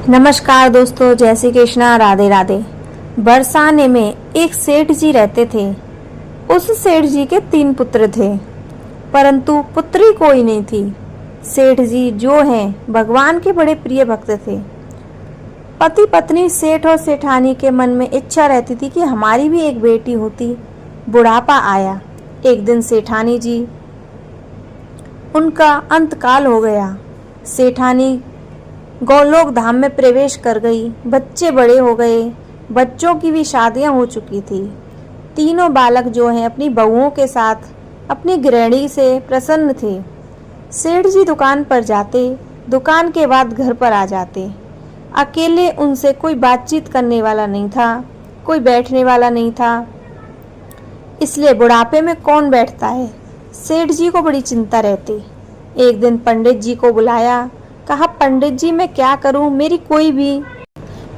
नमस्कार दोस्तों, जय श्री कृष्णा, राधे राधे। बरसाने में एक सेठ जी रहते थे। उस सेठ जी के 3 पुत्र थे, परंतु पुत्री कोई नहीं थी। सेठ जी जो हैं भगवान के बड़े प्रिय भक्त थे। पति पत्नी सेठ और सेठानी के मन में इच्छा रहती थी कि हमारी भी एक बेटी होती। बुढ़ापा आया। एक दिन सेठानी जी, उनका अंतकाल हो गया। सेठानी गौलोक धाम में प्रवेश कर गई। बच्चे बड़े हो गए, बच्चों की भी शादियां हो चुकी थी। तीनों बालक जो हैं अपनी बहुओं के साथ अपनी गृहिणी से प्रसन्न थे। सेठ जी दुकान पर जाते, दुकान के बाद घर पर आ जाते। अकेले उनसे कोई बातचीत करने वाला नहीं था, कोई बैठने वाला नहीं था। इसलिए बुढ़ापे में कौन बैठता है। सेठ जी को बड़ी चिंता रहती। एक दिन पंडित जी को बुलाया, कहा पंडित जी मैं क्या करूं, मेरी कोई भी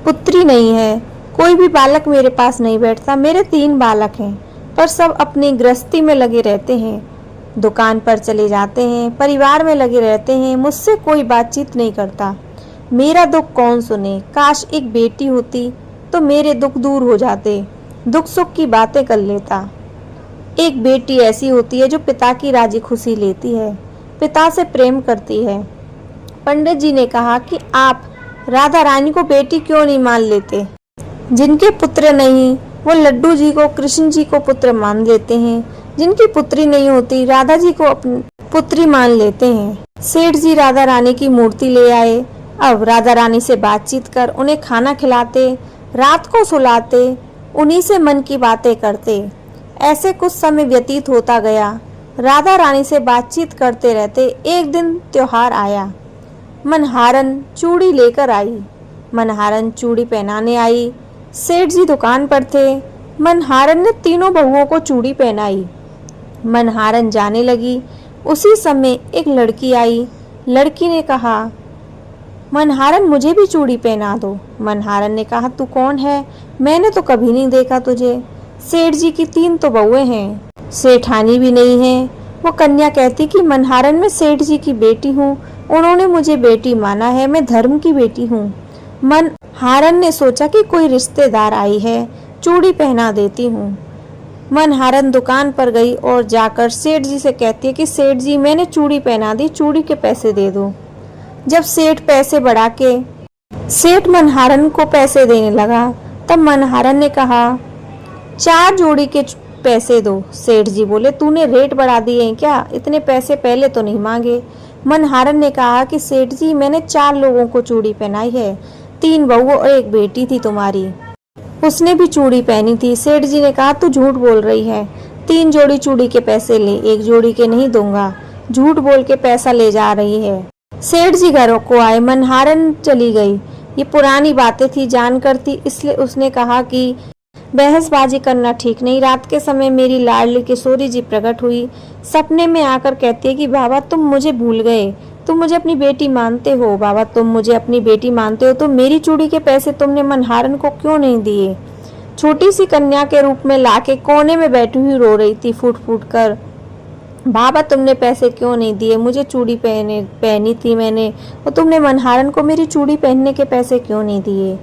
पुत्री नहीं है, कोई भी बालक मेरे पास नहीं बैठता। मेरे 3 बालक हैं, पर सब अपनी गृहस्थी में लगे रहते हैं, दुकान पर चले जाते हैं, परिवार में लगे रहते हैं, मुझसे कोई बातचीत नहीं करता। मेरा दुख कौन सुने। काश एक बेटी होती तो मेरे दुख दूर हो जाते, दुख सुख की बातें कर लेता। एक बेटी ऐसी होती है जो पिता की राजी खुशी लेती है, पिता से प्रेम करती है। पंडित जी ने कहा कि आप राधा रानी को बेटी क्यों नहीं मान लेते। जिनके पुत्र नहीं वो लड्डू जी को, कृष्ण जी को पुत्र मान लेते हैं। जिनकी पुत्री नहीं होती राधा जी को अपनी पुत्री मान लेते हैं। सेठ जी राधा रानी की मूर्ति ले आए। अब राधा रानी से बातचीत कर उन्हें खाना खिलाते, रात को सुलाते, उन्हीं से मन की बातें करते। ऐसे कुछ समय व्यतीत होता गया। राधा रानी से बातचीत करते रहते। एक दिन त्योहार आया। मनहारन चूड़ी लेकर आई। मनहारन चूड़ी पहनाने आई। सेठ जी दुकान पर थे। मनहारन ने तीनों बहुओं को चूड़ी पहनाई। मनहारन जाने लगी। उसी समय एक लड़की आई। लड़की ने कहा, मनहारन मुझे भी चूड़ी पहना दो। मनहारन ने कहा, तू कौन है, मैंने तो कभी नहीं देखा तुझे। सेठ जी की 3 तो बहुएं हैं, सेठानी भी नहीं है। वो कन्या कहती कि मनहारन मैं सेठ जी की बेटी हूँ, उन्होंने मुझे बेटी माना है, मैं धर्म की बेटी हूँ। मनहारन ने सोचा कि कोई रिश्तेदार आई है, चूड़ी पहना देती हूँ। मनहारन दुकान पर गई और जाकर सेठ जी से कहती है कि सेठ जी मैंने चूड़ी पहना दी, चूड़ी के पैसे दे दो। जब सेठ पैसे बढ़ा के सेठ मनहारन को पैसे देने लगा, तब मनहारन ने कहा 4 जोड़ी के पैसे दो। सेठ जी बोले, तूने रेट बढ़ा दिए हैं क्या, इतने पैसे पहले तो नहीं मांगे। मनहारन ने कहा कि सेठ जी मैंने 4 लोगों को चूड़ी पहनाई है, 3 बहू और एक बेटी थी तुम्हारी, उसने भी चूड़ी पहनी थी। सेठ जी ने कहा तू झूठ बोल रही है, 3 जोड़ी चूड़ी के पैसे ले, 1 जोड़ी के नहीं दूंगा, झूठ बोल के पैसा ले जा रही है। सेठ जी घरों को आए। मनहारन चली गई। ये पुरानी बातें थी, जानकर थी, इसलिए उसने कहा कि बहसबाजी करना ठीक नहीं। रात के समय मेरी लाडली किशोरी जी प्रकट हुई। सपने में आकर कहती है कि बाबा तुम मुझे भूल गए, तुम मुझे अपनी बेटी मानते हो। बाबा तुम मुझे अपनी बेटी मानते हो तो मेरी चूड़ी के पैसे तुमने मनहारन को क्यों नहीं दिए। छोटी सी कन्या के रूप में लाके कोने में बैठी हुई रो रही थी फूट फूट कर। बाबा तुमने पैसे क्यों नहीं दिए, मुझे चूड़ी पहनी थी मैंने, और तुमने मनहारन को मेरी चूड़ी पहनने के पैसे क्यों नहीं दिए।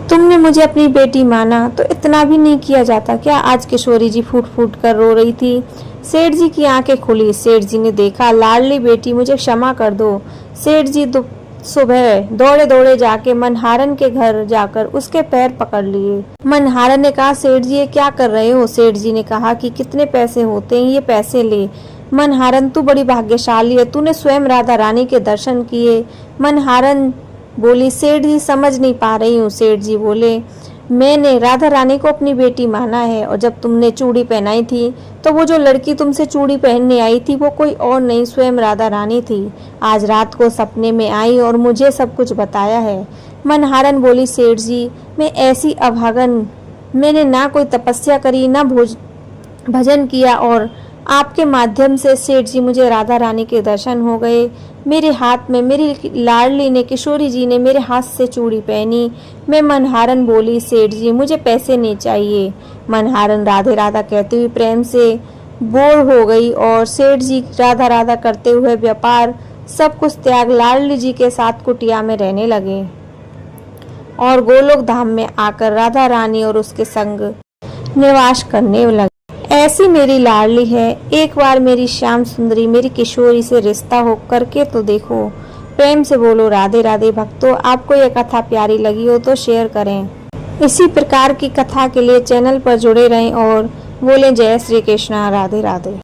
तुमने मुझे अपनी बेटी माना तो इतना भी नहीं किया जाता क्या। आज किशोरी जी फूट फूट कर रो रही थी। सेठ जी की आंखें खुली। सेठ जी ने देखा, लाडली बेटी मुझे क्षमा कर दो। सेठ जी सुबह दौड़े दौड़े जाके मनहारन के घर जाकर उसके पैर पकड़ लिए। मनहारन ने कहा, सेठ जी ये क्या कर रहे हो। सेठ जी ने कहा कि कितने पैसे होते हैं, ये पैसे ले। मनहारन तू बड़ी भाग्यशाली है, तूने स्वयं राधा रानी के दर्शन किए। मनहारन बोली, सेठ जी समझ नहीं पा रही हूँ। सेठ जी बोले, मैंने राधा रानी को अपनी बेटी माना है, और जब तुमने चूड़ी पहनाई थी तो वो जो लड़की तुमसे चूड़ी पहनने आई थी वो कोई और नहीं, स्वयं राधा रानी थी। आज रात को सपने में आई और मुझे सब कुछ बताया है। मनहारन बोली, सेठ जी मैं ऐसी अभागन, मैंने ना कोई तपस्या करी ना भजन किया, और आपके माध्यम से सेठ जी मुझे राधा रानी के दर्शन हो गए। मेरे हाथ में मेरी लाडली ने, किशोरी जी ने मेरे हाथ से चूड़ी पहनी। मैं मनहारन बोली, सेठ जी मुझे पैसे नहीं चाहिए। मनहारन राधे राधा कहते हुए प्रेम से बोर हो गई और सेठ जी राधा राधा करते हुए व्यापार सब कुछ त्याग लाडली जी के साथ कुटिया में रहने लगे। और गोलोक धाम में आकर राधा रानी और उसके संग निवास करने लगे। ऐसी मेरी लाडली है, एक बार मेरी श्याम सुंदरी मेरी किशोरी से रिश्ता हो करके तो देखो। प्रेम से बोलो राधे राधे। भक्तों, आपको यह कथा प्यारी लगी हो तो शेयर करें। इसी प्रकार की कथा के लिए चैनल पर जुड़े रहें और बोलें जय श्री कृष्णा, राधे राधे।